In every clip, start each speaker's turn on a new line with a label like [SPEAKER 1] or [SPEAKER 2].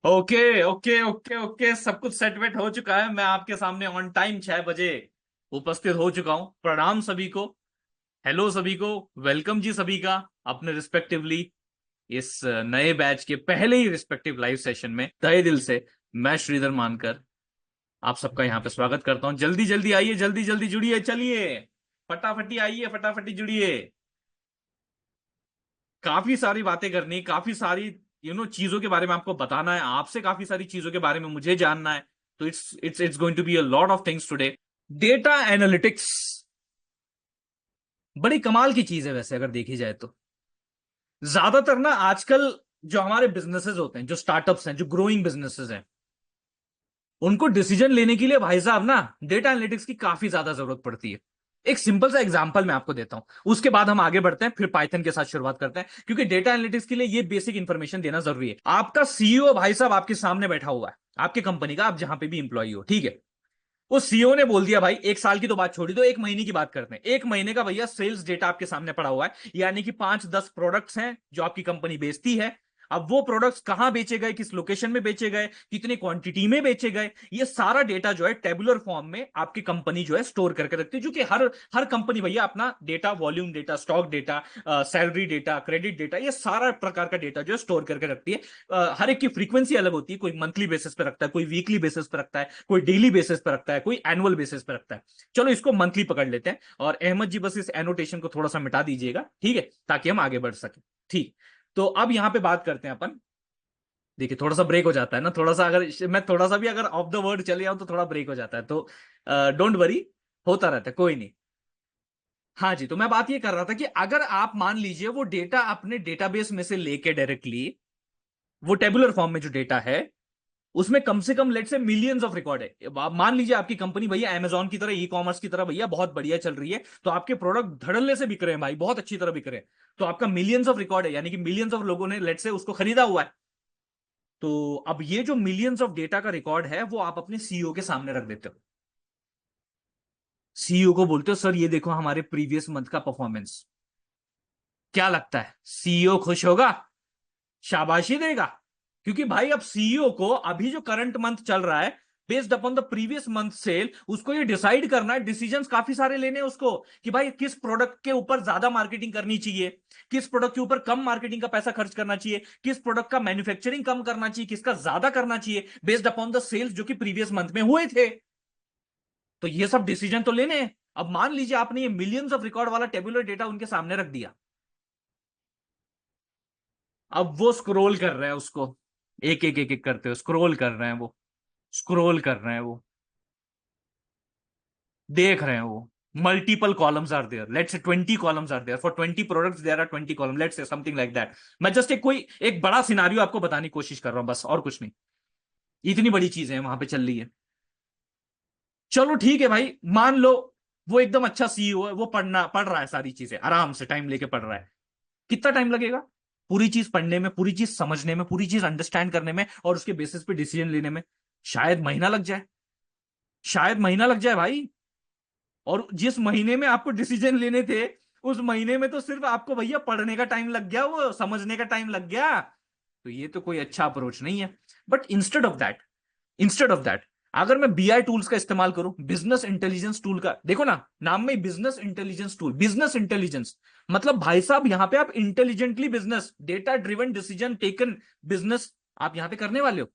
[SPEAKER 1] Okay okay okay okay, सब कुछ set wait हो चुका है। मैं आपके सामने ऑन टाइम 6 बजे उपस्थित हो चुका हूं। प्रणाम सभी को। हेलो सभी को। वेलकम जी सभी का अपने रिस्पेक्टिवली इस नए बैच के पहले ही रिस्पेक्टिव लाइव सेशन में तहे दिल से मैं श्रीधर मानकर आप सबका यहाँ पे स्वागत करता हूं। जल्दी जल्दी आइए, जल्दी जल्दी जुड़िए, चलिए फटाफटी आइए, फटाफटी जुड़िए। काफी सारी बातें करनी, काफी सारी चीजों के बारे में आपको बताना है, आपसे काफी सारी चीजों के बारे में मुझे जानना है। तो it's going to be a lot of things today. Data analytics बड़ी कमाल की चीज है वैसे, अगर देखी जाए तो। ज्यादातर ना आजकल जो हमारे बिजनेसेस होते हैं, जो स्टार्टअप्स हैं, जो ग्रोइंग बिजनेसेस हैं, उनको डिसीजन लेने के लिए भाई साहब ना डेटा एनालिटिक्स की काफी ज्यादा जरूरत पड़ती है। एक सिंपल सा एग्जांपल मैं आपको देता हूं, उसके बाद हम आगे बढ़ते हैं, फिर पाइथन के साथ शुरुआत करते हैं, क्योंकि डेटा एनालिटिक्स के लिए ये बेसिक इंफॉर्मेशन देना जरूरी है। आपका सीईओ भाई साहब आपके सामने बैठा हुआ है, आपके कंपनी का, आप जहां पे भी इंप्लॉय हो, ठीक है। उस सीईओ ने बोल दिया भाई, 1 साल की तो बात छोड़ी दो, 1 महीने की बात करते हैं। 1 महीने का भैया सेल्स डेटा आपके सामने पड़ा हुआ है, यानी कि 5-10 प्रोडक्ट्स हैं जो आपकी कंपनी बेचती है। अब वो प्रोडक्ट्स कहां बेचे गए, किस लोकेशन में बेचे गए, कितनी क्वांटिटी में बेचे गए, ये सारा डेटा जो है टेबुलर फॉर्म में आपकी कंपनी जो है स्टोर करके रखती है। जो कि हर हर कंपनी भैया अपना data, volume data, stock data, salary data, credit data, ये सारा प्रकार का डेटा जो है स्टोर करके रखती है। हर एक की फ्रीक्वेंसी अलग होती है, कोई मंथली बेसिस पे रखता है, कोई वीकली बेसिस पे रखता है, कोई डेली बेसिस पे रखता है, कोई एनुअल बेसिस पे रखता है। चलो इसको मंथली पकड़ लेते हैं, और अहमद जी बस इस एनोटेशन को थोड़ा सा मिटा दीजिएगा, ठीक है, ताकि हम आगे बढ़ सके। ठीक। तो अब यहां पे बात करते हैं अपन। देखिए थोड़ा सा ब्रेक हो जाता है ना, थोड़ा सा अगर मैं थोड़ा सा भी अगर ऑफ द वर्ड चले जाऊं तो थोड़ा ब्रेक हो जाता है, तो डोंट वरी, होता रहता है, कोई नहीं। हाँ जी, तो मैं बात ये कर रहा था कि अगर आप मान लीजिए वो डेटा अपने डेटाबेस में से लेके डायरेक्टली, वो टेबुलर फॉर्म में जो डेटा है, उसमें कम से कम लेट से मिलियंस ऑफ रिकॉर्ड है। आप मान लीजिए आपकी कंपनी भैया अमेजॉन की तरह, ई कॉमर्स की तरह भैया बहुत बढ़िया चल रही है, तो आपके प्रोडक्ट धड़ल्ले से बिक रहे हैं भाई, बहुत अच्छी तरह बिक रहे हैं। तो आपका मिलियंस ऑफ रिकॉर्ड है, यानी कि मिलियंस ऑफ लोगों ने लेट से उसको खरीदा हुआ है। तो अब ये जो मिलियंस ऑफ डेटा का रिकॉर्ड है, वो आप अपने सीईओ के सामने रख देते हो। सीईओ को बोलते हो सर ये देखो हमारे प्रीवियस मंथ का परफॉर्मेंस। क्या लगता है सीईओ खुश होगा, शाबाशी देगा? क्योंकि भाई अब सीईओ को अभी जो करंट मंथ चल रहा है, based upon the previous month sale, उसको ये डिसाइड करना है, डिसीजंस काफी सारे लेने हैं उसको, कि भाई किस प्रोडक्ट के ऊपर ज्यादा मार्केटिंग करनी चाहिए, किस प्रोडक्ट के ऊपर कम मार्केटिंग का पैसा खर्च करना चाहिए, किस प्रोडक्ट का मैन्युफैक्चरिंग कम करना चाहिए, किसका ज्यादा करना चाहिए, बेस्ड अपॉन द सेल्स जो कि प्रीवियस मंथ में हुए थे। तो ये सब डिसीजन तो लेने हैं। अब मान लीजिए आपने ये मिलियंस ऑफ रिकॉर्ड वाला टेबुलर डेटा उनके सामने रख दिया। अब वो स्क्रोल कर रहे हैं उसको, एक एक एक एक करते हुए स्क्रोल कर रहे हैं वो, स्क्रोल कर रहे हैं वो, देख रहे हैं वो। Multiple columns are there, let's say 20 columns are there, for 20 products there are 20 column, let's say something like that. मैं जस्ट एक बड़ा सिनारियो आपको बताने की कोशिश कर रहा हूं बस, और कुछ नहीं। इतनी बड़ी चीजें वहां पे चल रही है। चलो ठीक है भाई, मान लो वो एकदम अच्छा सीईओ है, वो पढ़ रहा है सारी चीजें, आराम से टाइम लेके पढ़ रहा है। कितना टाइम लगेगा पूरी चीज पढ़ने में, पूरी चीज समझने में, पूरी चीज अंडरस्टैंड करने में, और उसके बेसिस पे डिसीजन लेने में? शायद महीना लग जाए, शायद महीना लग जाए भाई। और जिस महीने में आपको डिसीजन लेने थे, उस महीने में तो सिर्फ आपको भैया पढ़ने का टाइम लग गया, वो समझने का टाइम लग गया। तो ये तो कोई अच्छा अप्रोच नहीं है। बट इंस्टेड ऑफ दैट अगर मैं बीआई टूल्स का इस्तेमाल करूं, बिजनेस इंटेलिजेंस टूल का, देखो ना नाम में business intelligence tool, business intelligence, मतलब भाई साहब यहां पे आप intelligently business, data driven decision taken business आप यहां पे करने वाले हो।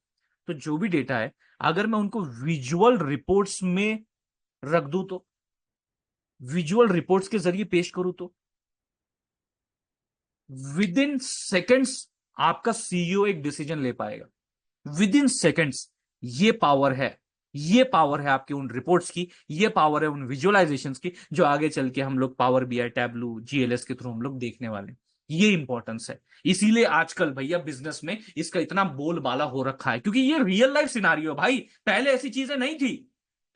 [SPEAKER 1] तो जो भी डेटा है, अगर मैं उनको विजुअल रिपोर्ट्स में रख दूं, तो विजुअल रिपोर्ट्स के जरिए पेश करूं, तो विद इन सेकेंड्स आपका सीईओ एक डिसीजन ले पाएगा, विद इन सेकेंड्स। ये पावर है, ये पावर है आपकी उन रिपोर्ट्स की, ये पावर है उन विजुअलाइजेशंस की, जो आगे चल के हम लोग पावर बीआई, टैबलू, जीएलएस के थ्रू हम लोग देखने वाले हैं। ये इंपॉर्टेंस है। इसीलिए आजकल भैया बिजनेस में इसका इतना बोलबाला हो रखा है, क्योंकि ये रियल लाइफ सिनारियो भाई। पहले ऐसी चीजें नहीं थी।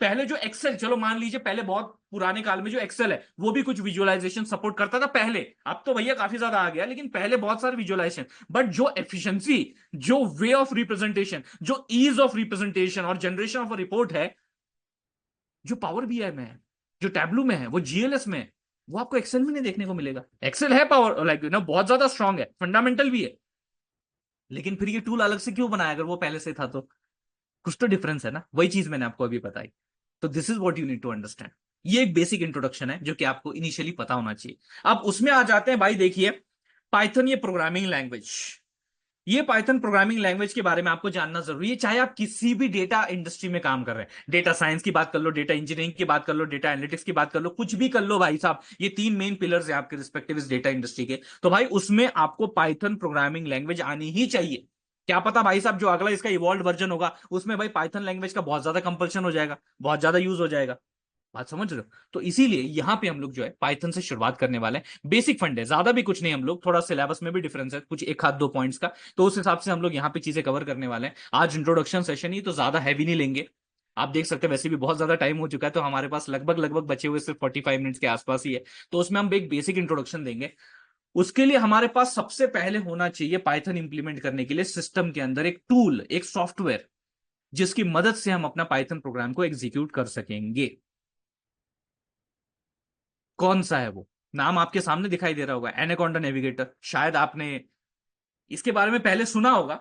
[SPEAKER 1] पहले जो एक्सेल, चलो मान लीजिए पहले बहुत पुराने काल में जो एक्सेल है, वो भी कुछ विजुअलाइजेशन सपोर्ट करता था पहले। अब तो भैया काफी ज्यादा आ गया, लेकिन पहले बहुत सारे विजुअलाइजेशन। बट जो एफिशिएंसी, जो वे ऑफ रिप्रेजेंटेशन, जो ईज ऑफ रिप्रेजेंटेशन और जनरेशन ऑफ अ रिपोर्ट है, जो पावर बीआई में है, जो टैब्लू में है, वो जीएलएस में है, वो आपको एक्सेल में नहीं देखने को मिलेगा। एक्सेल है पावर लाइक बहुत ज्यादा स्ट्रांग है, फंडामेंटल भी है, लेकिन फिर ये टूल अलग से क्यों बनाया अगर वो पहले से था तो? कुछ तो डिफरेंस है ना, वही चीज मैंने आपको अभी बताई। तो this is what you need to understand. ये एक बेसिक इंट्रोडक्शन है जो कि आपको इनिशियली पता होना चाहिए। अब उसमें आ जाते हैं भाई, देखिए पाइथन ये प्रोग्रामिंग लैंग्वेज, ये पाइथन प्रोग्रामिंग लैंग्वेज के बारे में आपको जानना जरूरी है, चाहे आप किसी भी डेटा इंडस्ट्री में काम कर रहे हैं। डेटा साइंस की बात कर लो, डेटा इंजीनियरिंग की बात कर लो, डेटा एनालिटिक्स की बात कर लो, कुछ भी कर लो भाई साहब, ये तीन मेन पिलर्स हैं आपके रिस्पेक्टिव इस डेटा इंडस्ट्री के। तो भाई उसमें आपको पाइथन प्रोग्रामिंग लैंग्वेज आनी ही चाहिए। क्या पता भाई साहब जो अगला इसका इवॉल्व वर्जन होगा उसमें भाई पाइथन लैंग्वेज का बहुत ज्यादा कंपल्शन हो जाएगा, बहुत ज्यादा यूज हो जाएगा। बात समझ रहे हो? तो इसीलिए यहां पे हम लोग जो है पाइथन से शुरुआत करने वाले हैं। बेसिक फंड है, ज्यादा भी कुछ नहीं, हम लोग थोड़ा सिलेबस में भी डिफरेंस है कुछ एक हाथ दो पॉइंट्स का, तो उस हिसाब से हम लोग यहाँ पे चीजें कवर करने वाले हैं। आज इंट्रोडक्शन सेशन ही तो ज्यादा हैवी नहीं लेंगे। आप देख सकते हैं वैसे भी बहुत ज्यादा टाइम हो चुका है, तो हमारे पास लगभग लगभग बचे हुए सिर्फ 45 मिनट्स के आसपास ही है। तो उसमें हम एक बेसिक इंट्रोडक्शन देंगे। उसके लिए हमारे पास सबसे पहले होना चाहिए पाइथन इंप्लीमेंट करने के लिए सिस्टम के अंदर एक टूल, एक सॉफ्टवेयर, जिसकी मदद से हम अपना पाइथन प्रोग्राम को एग्जीक्यूट कर सकेंगे। कौन सा है वो? नाम आपके सामने दिखाई दे रहा होगा, एनाकोंडा नेविगेटर। शायद आपने इसके बारे में पहले सुना होगा,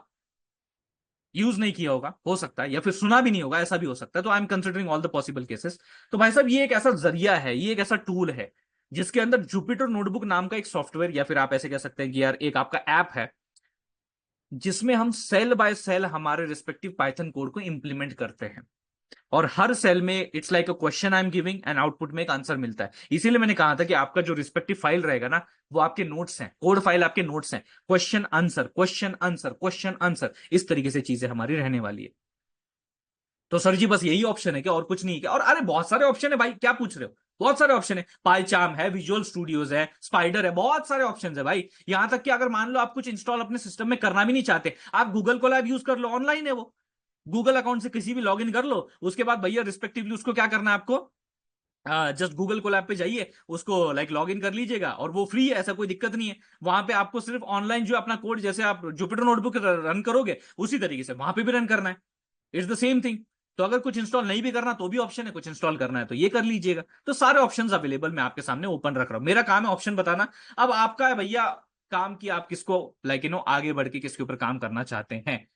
[SPEAKER 1] यूज नहीं किया होगा हो सकता है, या फिर सुना भी नहीं होगा, ऐसा भी हो सकता है। तो I am considering all the possible cases. तो भाई साहब ये एक ऐसा जरिया है, ये एक ऐसा टूल है जिसके अंदर जुपिटर नोटबुक नाम का एक सॉफ्टवेयर, या फिर आप ऐसे कह सकते हैं कि यार एक आपका ऐप है, जिसमें हम सेल बाय सेल हमारे रिस्पेक्टिव पाइथन कोड को इंप्लीमेंट करते हैं। और हर सेल में it's like a question I am giving and output में एक आंसर मिलता है। इसीलिए मैंने कहा था कि आपका जो रिस्पेक्टिव फाइल रहेगा ना, वो आपके नोट्स हैं, कोड फाइल आपके नोट्स हैं। Question answer, question answer, question answer, इस तरीके से चीजें हमारी रहने वाली है। तो सर जी बस यही ऑप्शन है क्या, और कुछ नहीं है क्या? और अरे बहुत सारे ऑप्शन है भाई, क्या पूछ रहे हो? बहुत सारे ऑप्शन है, पाईचार्म है, विजुअल स्टूडियोज है, स्पाइडर है, बहुत सारे ऑप्शन है भाई। यहां तक कि अगर मान लो आप कुछ इंस्टॉल अपने सिस्टम में करना भी नहीं चाहते, आप गूगल कोलैब यूज कर लो, ऑनलाइन है वो। गूगल अकाउंट से किसी भी लॉग इन कर लो, उसके बाद भैया रिस्पेक्टिवली उसको क्या करना है आपको, जस्ट गूगल कोलैब पे जाइए, उसको लाइक लॉग इन कर लीजिएगा, और वो फ्री है, ऐसा कोई दिक्कत नहीं है। वहां पे आपको सिर्फ ऑनलाइन जो अपना कोड, जैसे आप जुपिटर नोटबुक रन करोगे उसी तरीके से वहां पे भी रन करना है। It's the same thing. तो अगर कुछ इंस्टॉल नहीं भी करना तो भी ऑप्शन है, कुछ इंस्टॉल करना है तो ये कर लीजिएगा। तो सारे ऑप्शंस अवेलेबल मैं आपके सामने ओपन रख रहा हूं, मेरा काम है ऑप्शन बताना। अब आपका है भैया काम कि आप किसको लाइक आगे बढ़ के किसके ऊपर काम करना चाहते हैं।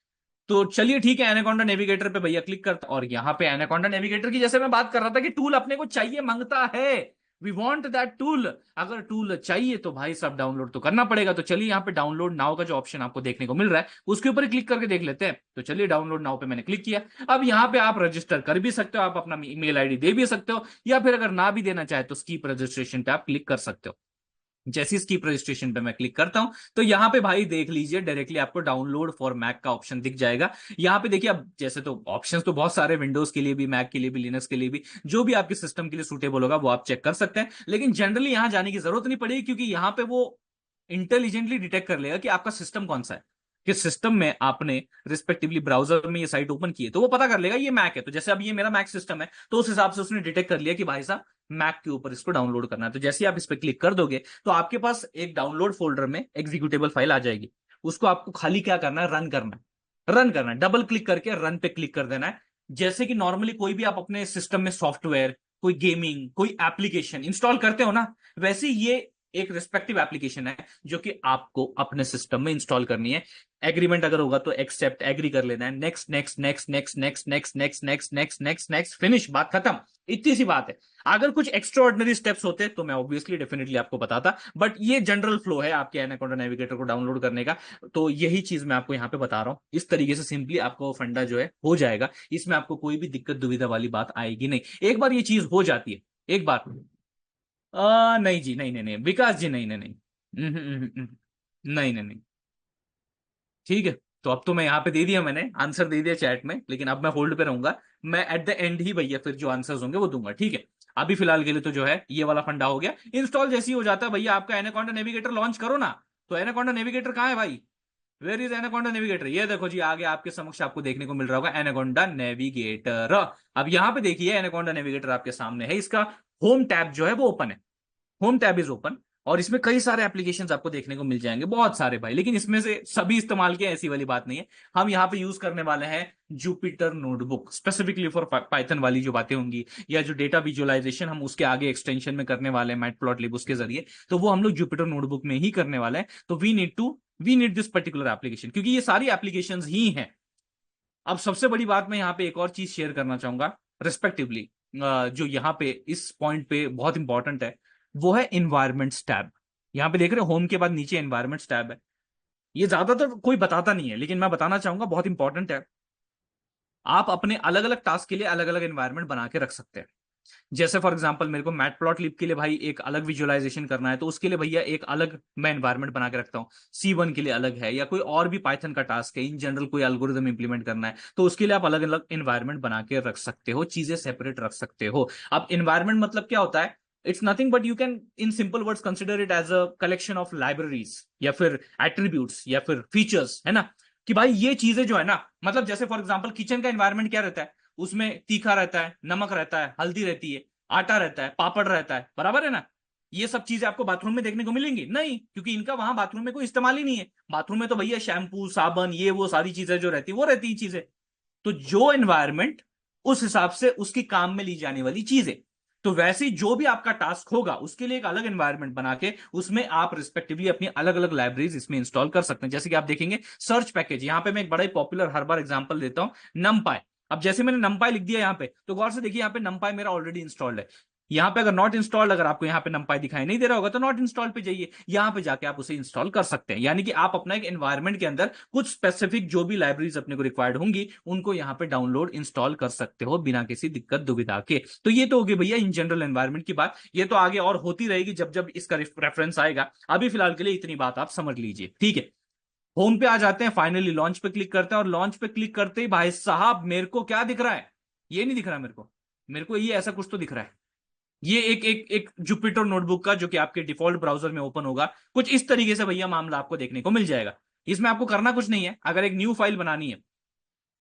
[SPEAKER 1] तो चलिए ठीक है, एनाकोंडा नेविगेटर पे भैया क्लिक करता, और यहाँ पे एनाकोंडा नेविगेटर की जैसे मैं बात कर रहा था कि टूल अपने को चाहिए, मांगता है, वी वांट दैट टूल। अगर टूल चाहिए तो भाई सब डाउनलोड तो करना पड़ेगा। तो चलिए यहाँ पे डाउनलोड नाउ का जो ऑप्शन आपको देखने को मिल रहा है उसके ऊपर क्लिक करके देख लेते हैं। तो चलिए डाउनलोड नाउ पे मैंने क्लिक किया। अब यहाँ पे आप रजिस्टर कर भी सकते हो, आप अपना ईमेल आईडी दे भी सकते हो, या फिर अगर ना भी देना चाहे तो स्कीप रजिस्ट्रेशन पे आप क्लिक कर सकते हो। जैसी स्कीप रजिस्ट्रेशन पे मैं क्लिक करता हूं तो यहाँ पे भाई देख लीजिए डायरेक्टली आपको डाउनलोड फॉर मैक का ऑप्शन दिख जाएगा। यहाँ पे देखिए, अब जैसे तो ऑप्शंस तो बहुत सारे, विंडोज के लिए भी, मैक के लिए भी, लिनक्स के लिए भी, जो भी आपके सिस्टम के लिए सूटेबल होगा वो आप चेक कर सकते हैं। लेकिन जनरली यहाँ जाने की जरूरत नहीं पड़ेगी, क्योंकि यहाँ पे वो इंटेलिजेंटली डिटेक्ट कर लेगा कि आपका सिस्टम कौन सा है, किस सिस्टम में आपने रिस्पेक्टिवली ब्राउजर में ये साइट ओपन की है। तो वो पता कर लेगा ये मैक है, तो जैसे अब ये मेरा मैक सिस्टम है, तो उस हिसाब से उसने डिटेक्ट कर लिया कि भाई साहब मैक के ऊपर इसको डाउनलोड करना है। तो जैसे ही आप इस पर क्लिक कर दोगे तो आपके पास एक डाउनलोड फोल्डर में एग्जीक्यूटेबल फाइल आ जाएगी। उसको आपको खाली क्या करना है, रन करना है। रन करना है, डबल क्लिक करके रन पे क्लिक कर देना है। जैसे कि नॉर्मली कोई भी आप अपने सिस्टम में सॉफ्टवेयर, कोई गेमिंग, कोई एप्लीकेशन इंस्टॉल करते हो ना, वैसे ये एक रिस्पेक्टिव एप्लीकेशन है जो कि आपको अपने सिस्टम में इंस्टॉल करनी है। एग्रीमेंट अगर होगा तो एक्सेप्ट, एग्री कर लेना है, next next next next next next next next next next next, finish, बात खत्म। इतनी सी बात है। अगर कुछ एक्स्ट्रा ऑर्डिनरी स्टेप्स होते तो मैं ऑब्वियसली डेफिनेटली आपको बताता, बट ये जनरल फ्लो है आपके एनाकोंडा नेविगेटर को डाउनलोड करने का। तो यही चीज मैं आपको यहाँ पे बता रहा हूँ, इस तरीके से सिंपली आपको फंडा जो है हो जाएगा। इसमें आपको कोई भी दिक्कत दुविधा वाली बात आएगी नहीं, एक बार ये चीज हो जाती है। एक बार नहीं जी, नहीं नहीं नहीं विकास जी, नहीं नहीं नहीं, नहीं नहीं नहीं। ठीक है, तो अब तो मैं यहाँ पे दे दिया, मैंने आंसर दे दिया चैट में, लेकिन अब मैं होल्ड पे रहूंगा। मैं एट द एंड ही भैया फिर जो आंसर्स होंगे वो दूंगा, ठीक है। अभी फिलहाल के लिए तो जो है ये वाला फंडा हो गया। इंस्टॉल जैसे ही हो जाता है भैया आपका एनाकोंडा नेविगेटर लॉन्च करो ना। तो एनाकोंडा नेविगेटर कहाँ है भाई? Where is Anaconda navigator? ये देखो जी, आगे आपके समक्ष आपको देखने को मिल रहा होगा एनाकोंडा नेविगेटर। अब यहाँ पे देखिए एनाकोंडा नेविगेटर आपके सामने है, इसका होम टैब जो है वो ओपन है। होम टैब इज ओपन, और इसमें कई सारे एप्लीकेशंस आपको देखने को मिल जाएंगे, बहुत सारे भाई, लेकिन इसमें से सभी इस्तेमाल किए ऐसी वाली बात नहीं है। हम यहाँ पे यूज करने वाले हैं Jupyter notebook, specifically for Python वाली जो बातें होंगी, या जो डेटा विजुअलाइजेशन हम उसके आगे एक्सटेंशन में करने वाले हैं मैटप्लॉटलिब उसके जरिए, तो वो हम लोग जुपिटर नोटबुक में ही करने वाले हैं। तो we need to we need this particular application, क्योंकि ये सारी एप्लीकेशन ही हैं। अब सबसे बड़ी बात मैं यहाँ पे एक और चीज शेयर करना चाहूंगा रिस्पेक्टिवली, जो यहाँ पे इस पॉइंट पे बहुत इंपॉर्टेंट है, वो है इन्वायरमेंट्स टैब। यहाँ पे देख रहे हो होम के बाद नीचे इन्वायरमेंट्स टैब है। ये ज्यादातर कोई बताता नहीं है, लेकिन मैं बताना चाहूंगा, बहुत इंपॉर्टेंट है। आप अपने अलग अलग टास्क के लिए अलग अलग एनवायरनमेंट बना के रख सकते हैं। जैसे फॉर एग्जांपल मेरे को मैट प्लॉट लिप के लिए भाई एक अलग विजुअलाइजेशन करना है, तो उसके लिए भैया एक अलग मैं एनवायरनमेंट बना के रखता हूँ। C1 के लिए अलग है, या कोई और भी पाइथन का टास्क है, इन जनरल कोई एल्गोरिदम इंप्लीमेंट करना है, तो उसके लिए आप अलग अलग एनवायरनमेंट बना के रख सकते हो, चीजें सेपरेट रख सकते हो। अब एनवायरनमेंट मतलब क्या होता है? It's nothing but you can in simple words consider it as a collection of libraries, या फिर एट्रीब्यूट्स, या फिर फीचर्स, है ना? कि भाई ये चीजें जो है ना, मतलब जैसे फॉर एग्जांपल किचन का एनवायरनमेंट क्या रहता है? उसमें तीखा रहता है, नमक रहता है, हल्दी रहती है, आटा रहता है, पापड़ रहता है, बराबर है ना? ये सब चीजें आपको बाथरूम में देखने को मिलेंगी नहीं, क्योंकि इनका वहां बाथरूम में कोई इस्तेमाल ही नहीं है। बाथरूम में तो भैया शैम्पू, साबन, ये वो सारी चीजें जो रहती है वो रहती है चीजें। तो जो एनवायरनमेंट उस हिसाब से उसकी काम में ली जाने वाली चीजें, तो वैसे ही जो भी आपका टास्क होगा उसके लिए एक अलग एनवायरनमेंट बना के उसमें आप रिस्पेक्टिवली अपनी अलग अलग लाइब्रेरीज इसमें इंस्टॉल कर सकते हैं। जैसे कि आप देखेंगे सर्च पैकेज, यहां पे मैं एक बड़ा ही पॉपुलर हर बार एग्जांपल देता हूं, नमपाई। अब जैसे मैंने नमपाई लिख दिया यहाँ पे, तो गौर से देखिए यहाँ पे नमपाई मेरा ऑलरेडी इंस्टॉल्ड है। यहाँ पे अगर नॉट इंस्टॉल्ड, अगर आपको यहाँ पे नमपाई दिखाई नहीं दे रहा होगा तो नॉट इंस्टॉल पे जाइए, यहाँ पे जाके आप उसे इंस्टॉल कर सकते हैं। यानी कि आप अपना एक एनवायरनमेंट के अंदर कुछ स्पेसिफिक जो भी लाइब्रेरीज अपने को रिक्वायर्ड होंगी उनको यहाँ पे डाउनलोड इंस्टॉल कर सकते हो बिना किसी दिक्कत दुविधा के। तो ये तो होगी भैया इन जनरल एनवायरनमेंट की बात, ये तो आगे और होती रहेगी जब जब इसका रेफरेंस आएगा। अभी फिलहाल के लिए इतनी बात आप समझ लीजिए, ठीक है? होम पे आ जाते हैं, फाइनली लॉन्च पे क्लिक करते हैं, और लॉन्च पे क्लिक करते ही भाई साहब मेरे को क्या दिख रहा है? ये नहीं दिख रहा मेरे को ये ऐसा कुछ तो दिख रहा है। ये एक जुपिटर नोटबुक का, जो कि आपके डिफॉल्ट ब्राउजर में ओपन होगा, कुछ इस तरीके से भैया मामला आपको देखने को मिल जाएगा। इसमें आपको करना कुछ नहीं है, अगर एक न्यू फाइल बनानी है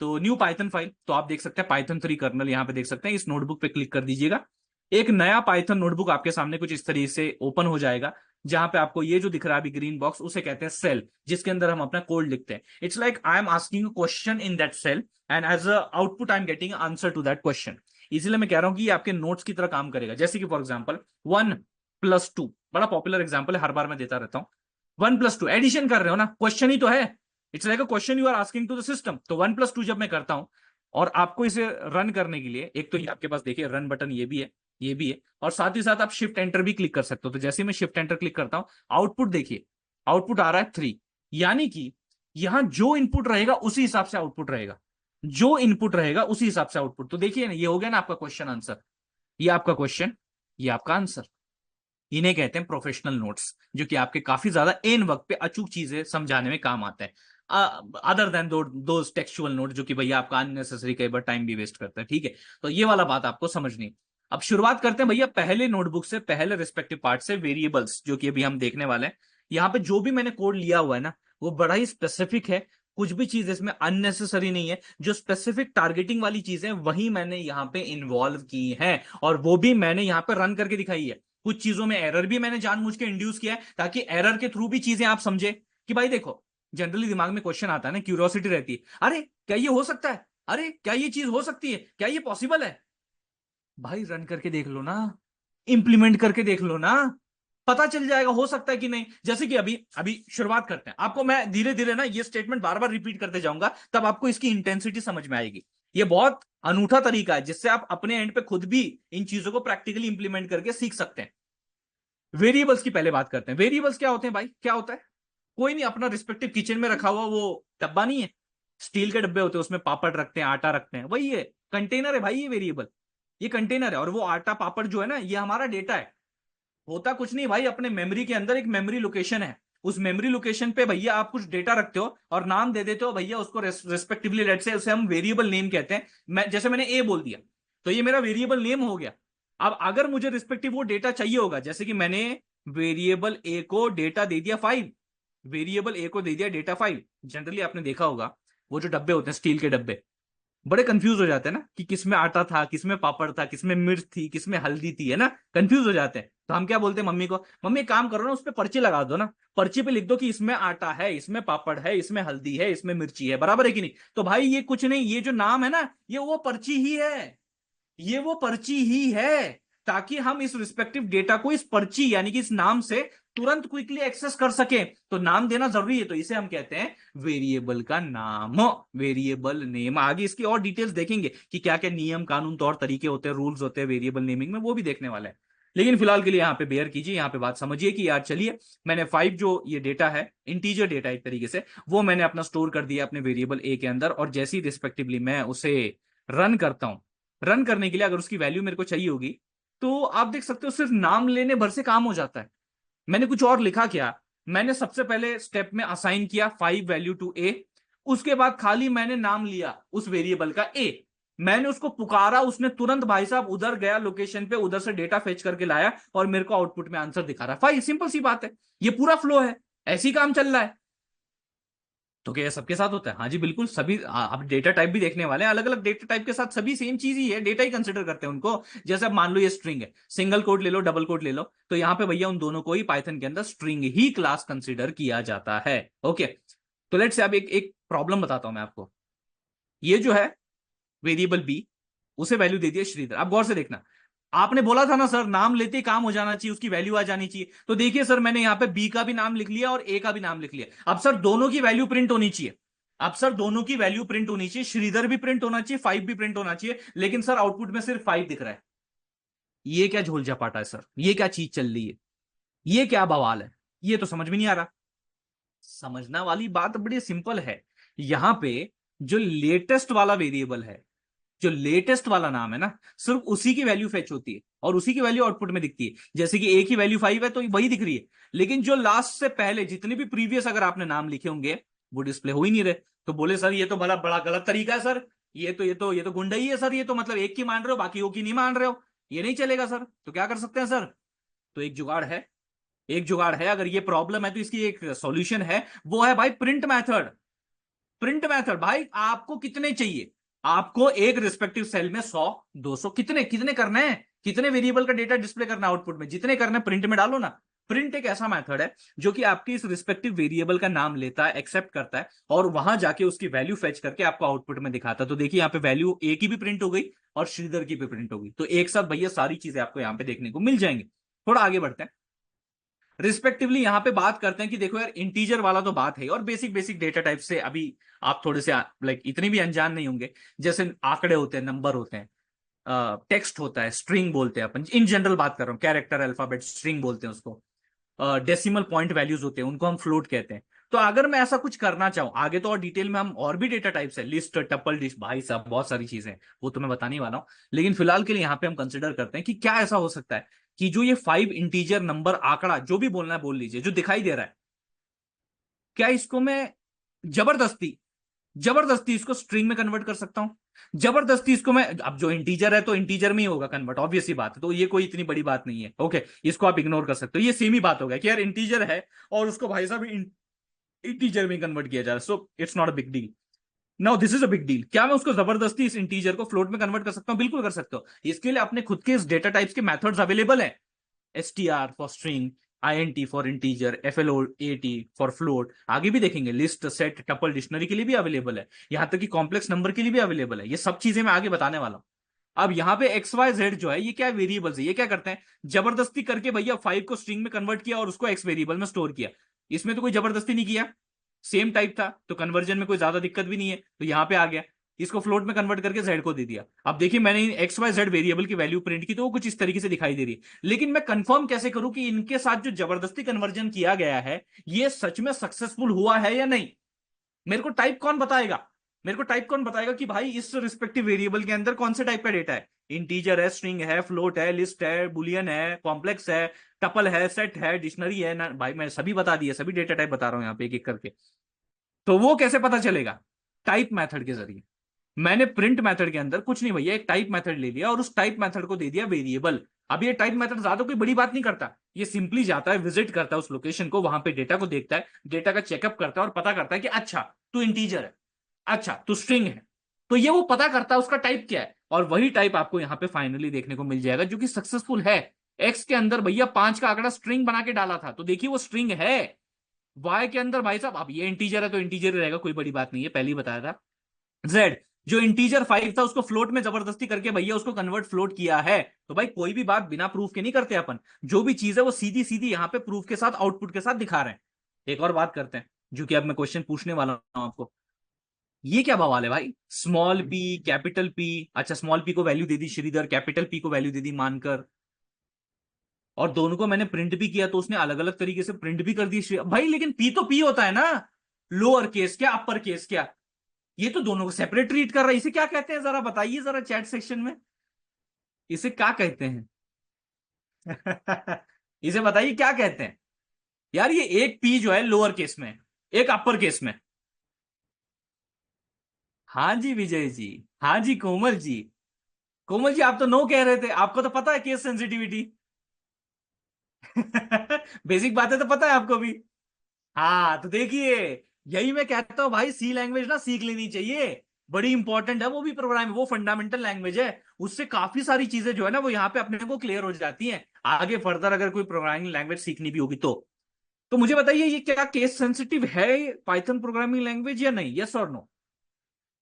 [SPEAKER 1] तो न्यू पाइथन फाइल, तो आप देख सकते हैं पाइथन 3 कर्नल यहां पे देख सकते हैं, इस नोटबुक पे क्लिक कर दीजिएगा। एक नया पाइथन नोटबुक आपके सामने कुछ इस तरीके से ओपन हो जाएगा, जहां पे आपको ये जो दिख रहा है अभी ग्रीन बॉक्स, उसे कहते हैं सेल, जिसके अंदर हम अपना कोड लिखते हैं। It's like I am asking question in that cell, and as a output I am getting answer to that question. इसलिए मैं कह रहा हूं कि ये आपके नोट्स की तरह काम करेगा। जैसे कि फॉर एग्जाम्पल 1+2 बड़ा पॉपुलर एग्जाम्पल है, हर बार मैं देता रहता हूँ। 1+2 एडिशन कर रहे हो ना, क्वेश्चन ही तो है। It's like a question you are asking to the system. तो 1+2 जब मैं करता हूं, और आपको इसे रन करने के लिए एक तो ये आपके पास देखिए रन बटन ये भी है, ये भी है, और साथ ही साथ आप शिफ्ट एंटर भी क्लिक कर सकते हो। तो जैसे मैं शिफ्ट एंटर क्लिक करता हूं, आउटपुट देखिए, आउटपुट आ रहा है 3। यानी कि यहां जो इनपुट रहेगा उसी हिसाब से आउटपुट रहेगा, जो इनपुट रहेगा उसी हिसाब से आउटपुट। तो देखिए ना, ये हो गया ना आपका क्वेश्चन आंसर, ये आपका क्वेश्चन, ये आपका आंसर। इन्हें कहते हैं प्रोफेशनल नोट्स, जो कि आपके काफी ज्यादा एन वक्त पे अचूक चीजें समझाने में काम आते हैं, अदर देन दो टेक्सचुअल नोट, जो कि भैया आपका अननेसेसरी कई बार टाइम भी वेस्ट करता है, ठीक है? तो ये वाला बात आपको समझनी। अब शुरुआत करते हैं भैया पहले नोटबुक से, पहले रिस्पेक्टिव पार्ट से, वेरिएबल्स, जो कि अभी हम देखने वाले हैं। यहाँ पे जो भी मैंने कोड लिया हुआ है ना, वो बड़ा ही स्पेसिफिक है, कुछ भी चीज इसमें अननेसेसरी नहीं है। जो स्पेसिफिक टारगेटिंग वाली चीजें वही मैंने यहाँ पे इन्वॉल्व की हैं, और वो भी मैंने यहाँ पे रन करके दिखाई है। कुछ चीजों में एरर भी मैंने जानबूझ के इंड्यूस किया है, ताकि एरर के थ्रू भी चीजें आप समझे कि भाई देखो, जनरली दिमाग में क्वेश्चन आता है ना, क्यूरियोसिटी रहती है, अरे क्या ये हो सकता है, अरे क्या ये चीज हो सकती है, क्या ये पॉसिबल है? भाई रन करके देख लो ना, इंप्लीमेंट करके देख लो ना, पता चल जाएगा हो सकता है कि नहीं। जैसे कि अभी अभी शुरुआत करते हैं, आपको मैं धीरे धीरे ना ये स्टेटमेंट बार बार रिपीट करते जाऊंगा, तब आपको इसकी इंटेंसिटी समझ में आएगी। ये बहुत अनूठा तरीका है जिससे आप अपने एंड पे खुद भी इन चीजों को प्रैक्टिकली इंप्लीमेंट करके सीख सकते हैं। वेरिएबल्स की पहले बात करते हैं। वेरिएबल्स क्या होते हैं भाई? क्या होता है? कोई नहीं, अपना रिस्पेक्टिव किचन में रखा हुआ वो डब्बा नहीं है, स्टील के डब्बे होते हैं, उसमें पापड़ रखते हैं, आटा रखते हैं, वही है, कंटेनर है भाई ये वेरिएबल। ये कंटेनर है, और वो आटा पापड़ जो है ना, ये हमारा डेटा है। होता कुछ नहीं भाई, अपने मेमोरी के अंदर एक मेमोरी लोकेशन है, उस मेमोरी लोकेशन पे भैया आप कुछ डेटा रखते हो और नाम दे देते हो भैया उसको, रेस्पेक्टिवली लेट से उसे हम वेरिएबल नेम कहते हैं। जैसे मैंने ए बोल दिया, तो ये मेरा वेरिएबल नेम हो गया। अब अगर मुझे रिस्पेक्टिव वो डेटा चाहिए होगा, जैसे कि मैंने वेरिएबल ए को डेटा दे दिया 5, वेरिएबल ए को दे दिया डेटा 5। जनरली आपने देखा होगा वो जो डब्बे होते हैं स्टील के डब्बे, बड़े कंफ्यूज हो जाते हैं ना, कि किसमें आटा था, किसमें पापड़ था, किसमें मिर्च थी, किसमें हल्दी थी, है ना? कंफ्यूज हो जाते हैं। तो हम क्या बोलते हैं मम्मी को, मम्मी एक काम करो ना, उस पर पर्ची लगा दो ना, पर्ची पे लिख दो कि इसमें आटा है, इसमें पापड़ है, इसमें हल्दी है, इसमें मिर्ची है, बराबर है कि नहीं? तो भाई ये कुछ नहीं, ये जो नाम है ना, ये वो पर्ची ही है, ये वो पर्ची ही है, ताकि हम इस रिस्पेक्टिव डेटा को इस पर्ची यानी कि इस नाम से तुरंत क्विकली एक्सेस कर सके तो नाम देना जरूरी है, तो इसे हम कहते हैं वेरिएबल का नाम, वेरिएबल नेम। आगे इसकी और डिटेल्स देखेंगे कि क्या क्या नियम कानून तौर तरीके होते हैं, रूल्स होते हैं वेरिएबल नेमिंग में, वो भी देखने वाले हैं। लेकिन फिलहाल के लिए यहाँ पे बेयर कीजिए, यहाँ पे बात समझिए कि यार चलिए मैंने 5 जो ये डेटा है, इंटीजर डेटा एक तरीके से, वो मैंने अपना स्टोर कर दिया अपने वेरिएबल ए के अंदर, और जैसी रिस्पेक्टिवली मैं उसे रन करता हूं, रन करने के लिए अगर उसकी वैल्यू मेरे को चाहिए होगी, तो आप देख सकते हो सिर्फ नाम लेने भर से काम हो जाता है। मैंने कुछ और लिखा क्या, मैंने सबसे पहले स्टेप में असाइन किया 5 वैल्यू टू ए, उसके बाद खाली मैंने नाम लिया उस वेरिएबल का ए, मैंने उसको पुकारा, उसने तुरंत भाई साहब उधर गया लोकेशन पे, उधर से डेटा फेच करके लाया और मेरे को आउटपुट में आंसर दिखा रहा है। 5, सिंपल सी बात है, ये पूरा फ्लो है, ऐसी काम चल रहा है। तो क्या ये सबके साथ होता है? हाँ जी बिल्कुल, सभी आप डेटा टाइप भी देखने वाले हैं, अलग अलग डेटा टाइप के साथ सभी सेम चीज ही है, डेटा ही कंसिडर करते हैं उनको। जैसे अब मान लो ये स्ट्रिंग है, सिंगल कोट ले लो डबल कोट ले लो, तो यहाँ पे भैया उन दोनों को ही पाइथन के अंदर स्ट्रिंग ही क्लास कंसिडर किया जाता है। ओके, तो लेट्स से अब एक एक प्रॉब्लम बताता हूं मैं आपको। ये जो है वेरिएबल बी, उसे वैल्यू दे दिया श्रीधर। आप गौर से देखना, आपने बोला था ना सर नाम लेते ही काम हो जाना चाहिए, उसकी वैल्यू आ जानी चाहिए, तो देखिए सर मैंने यहां पे बी का भी नाम लिख लिया और ए का भी नाम लिख लिया। अब सर दोनों की वैल्यू प्रिंट होनी चाहिए, अब सर दोनों की वैल्यू प्रिंट होनी चाहिए, श्रीधर भी प्रिंट होना चाहिए, 5 भी प्रिंट होना चाहिए, लेकिन सर आउटपुट में सिर्फ 5 दिख रहा है। ये क्या झोल झपाटा है सर, ये क्या चीज चल रही है, ये क्या बवाल है, ये तो समझ में नहीं आ रहा। समझना वाली बात बड़ी सिंपल है, यहां पे जो लेटेस्ट वाला वेरिएबल है, जो लेटेस्ट वाला नाम है ना, सिर्फ उसी की वैल्यू फेच होती है और उसी की वैल्यू आउटपुट में दिखती है। जैसे कि ए की वैल्यू 5 है तो वही दिख रही है, लेकिन जो लास्ट से पहले जितने भी प्रीवियस अगर आपने नाम लिखे होंगे वो डिस्प्ले हो ही नहीं रहे। तो बोले सर ये तो भला बड़ा गलत तरीका है सर, ये तो गुंडई है सर, ये तो मतलब एक की मान रहे हो बाकी की नहीं मान रहे हो, ये नहीं चलेगा सर। तो क्या कर सकते हैं सर? तो एक जुगाड़ है, एक जुगाड़ है, अगर ये प्रॉब्लम है तो इसकी एक सॉल्यूशन है, वो है भाई प्रिंट मेथड। प्रिंट मेथड भाई आपको कितने चाहिए, आपको एक रिस्पेक्टिव सेल में 100 200 कितने कितने करने हैं, कितने वेरिएबल का डेटा डिस्प्ले करना आउटपुट में, जितने करने प्रिंट में डालो ना। प्रिंट एक ऐसा मेथड है जो कि आपकी इस रिस्पेक्टिव वेरिएबल का नाम लेता है, एक्सेप्ट करता है और वहां जाके उसकी वैल्यू फेच करके आपको आउटपुट में दिखाता है। तो देखिए यहाँ पे वैल्यू ए की भी प्रिंट हो गई और श्रीधर की भी प्रिंट हो गई, तो एक साथ भैया सारी चीजें आपको यहाँ पे देखने को मिल जाएंगी। थोड़ा आगे बढ़ते हैं, रिस्पेक्टिवली यहां पे बात करते हैं कि देखो यार इंटीजर वाला तो बात है, और बेसिक बेसिक डेटा टाइप से अभी आप थोड़े से लाइक इतने भी अनजान नहीं होंगे। जैसे आंकड़े होते हैं, नंबर होते हैं, टेक्स्ट होता है, स्ट्रिंग बोलते हैं अपन, इन जनरल बात कर रहा हूँ, कैरेक्टर अल्फाबेट स्ट्रिंग बोलते हैं उसको, डेसिमल पॉइंट वैल्यूज होते हैं उनको हम फ्लोट कहते हैं। तो अगर मैं ऐसा कुछ करना चाहूं आगे, तो और डिटेल में हम और भी डेटा टाइप्स है, लिस्ट टपल डिश भाई साहब बहुत सारी चीजें हैं, वो तो मैं बताने वाला हूं। लेकिन फिलहाल के लिए यहाँ पे हम कंसिडर करते हैं कि क्या ऐसा हो सकता है कि जो ये 5 इंटीजर नंबर आंकड़ा जो भी बोलना है बोल लीजिए, जो दिखाई दे रहा है, क्या इसको मैं जबरदस्ती जबरदस्ती इसको स्ट्रिंग में कन्वर्ट कर सकता हूं? जबरदस्ती इसको मैं, अब जो इंटीजर है तो इंटीजर में ही होगा कन्वर्ट, ऑब्वियस ही बात है, तो ये कोई इतनी बड़ी बात नहीं है। ओके, इसको आप इग्नोर कर सकते हो, ये सेम ही बात हो गया कि यार इंटीजर है और उसको भाई साहब इंटीजर में कन्वर्ट किया जा रहा है, so it's not a big deal. Now this is a big deal, क्या मैं उसको जबरदस्ती इस इंटीजर को फ्लोट में कन्वर्ट कर सकता हूं? बिल्कुल कर सकते हो। इसके लिए अपने खुद के इस डेटा टाइप्स के मेथड्स अवेलेबल है, str for string, int for integer, float for float, आगे भी देखेंगे, लिस्ट सेट टपल डिक्शनरी के लिए भी अवेलेबल है, यहां तक कि कॉम्प्लेक्स नंबर के लिए भी अवेलेबल है। ये सब चीजें मैं आगे बताने वाला हूं। अब यहाँ पे एक्स वाई जेड जो है ये क्या वेरिएबल्स है, ये क्या करते हैं, जबरदस्ती करके भैया 5 को स्ट्रिंग में कन्वर्ट किया और उसको एक्स वेरिएबल में स्टोर किया। इसमें तो कोई जबरदस्ती नहीं किया, सेम टाइप था, तो कन्वर्जन में कोई ज्यादा दिक्कत भी नहीं है, तो यहां पे आ गया, इसको फ्लोट में कन्वर्ट करके जेड को दे दिया। अब देखिए मैंने एक्स वाई जेड वेरिएबल की वैल्यू प्रिंट की तो वो कुछ इस तरीके से दिखाई दे रही है, लेकिन मैं कंफर्म कैसे करूं कि इनके साथ जो जबरदस्ती कन्वर्जन किया गया है ये सच में सक्सेसफुल हुआ है या नहीं? मेरे को टाइप कौन बताएगा, मेरे को टाइप कौन बताएगा कि भाई इस रिस्पेक्टिव वेरिएबल के अंदर कौन से टाइप का डेटा है, इंटीजर है, स्ट्रिंग है, फ्लोट है, लिस्ट है, बुलियन है, कॉम्प्लेक्स है, टपल है, सेट है, डिक्शनरी है ना? भाई मैं सभी बता दिया, सभी डेटा टाइप बता रहा हूं यहाँ पे एक एक करके। तो वो कैसे पता चलेगा? टाइप मेथड के जरिए। मैंने प्रिंट मेथड के अंदर कुछ नहीं भैया, एक टाइप मेथड ले लिया और उस टाइप मेथड को दे दिया वेरिएबल। अब ये टाइप मेथड ज्यादा कोई बड़ी बात नहीं करता, ये सिंपली जाता है, विजिट करता है उस लोकेशन को, वहां पे डेटा को देखता है, डेटा का चेकअप करता है और पता करता है कि अच्छा तू इंटीजर है, अच्छा तू स्ट्रिंग है, तो ये वो पता करता है उसका टाइप क्या है, और वही टाइप आपको यहाँ पे फाइनली देखने को मिल जाएगा जो कि सक्सेसफुल है। एक्स के अंदर भैया 5 का आंकड़ा स्ट्रिंग बना के डाला था, तो देखिए वो स्ट्रिंग है। वाई के अंदर भाई साहब अब ये इंटीजर है तो इंटीजर ही रहेगा, कोई बड़ी बात नहीं है, पहले ही बताया था। जेड जो इंटीजर 5 था उसको फ्लोट में जबरदस्ती करके भैया उसको कन्वर्ट फ्लोट किया है। तो भाई कोई भी बात बिना प्रूफ के नहीं करते अपन, जो भी चीज है वो सीधी सीधी यहाँ पे प्रूफ के साथ आउटपुट के साथ दिखा रहे हैं। एक और बात करते हैं, जो कि अब मैं क्वेश्चन पूछने वाला हूं आपको। ये क्या बवाल है भाई, स्मॉल पी कैपिटल पी, अच्छा स्मॉल पी को वैल्यू दे दी श्रीधर, कैपिटल पी को वैल्यू दे दी मानकर, और दोनों को मैंने प्रिंट भी किया तो उसने अलग अलग तरीके से प्रिंट भी कर दी भाई, लेकिन पी तो पी होता है ना, लोअर केस क्या अपर केस क्या, ये तो दोनों को सेपरेट ट्रीट कर रहा है। इसे क्या कहते हैं जरा बताइए जरा चैट सेक्शन में, इसे क्या कहते हैं? इसे बताइए क्या कहते हैं यार। ये एक पी जो है लोअर केस में, एक अपर केस में। हाँ जी विजय जी, हाँ जी कोमल जी। कोमल जी आप तो नो कह रहे थे, आपको तो पता है केस सेंसिटिविटी। बेसिक बातें तो पता है आपको भी। हाँ तो देखिए, यही मैं कहता हूं भाई, सी लैंग्वेज ना सीख लेनी चाहिए, बड़ी इंपॉर्टेंट है वो भी। प्रोग्राम वो फंडामेंटल लैंग्वेज है, उससे काफी सारी चीजें जो है ना वो यहाँ पे अपने को क्लियर हो जाती हैं आगे फर्दर, अगर कोई प्रोग्रामिंग लैंग्वेज सीखनी भी होगी तो मुझे बताइए ये क्या केस सेंसिटिव है पाइथन प्रोग्रामिंग लैंग्वेज या नहीं, यस और नो,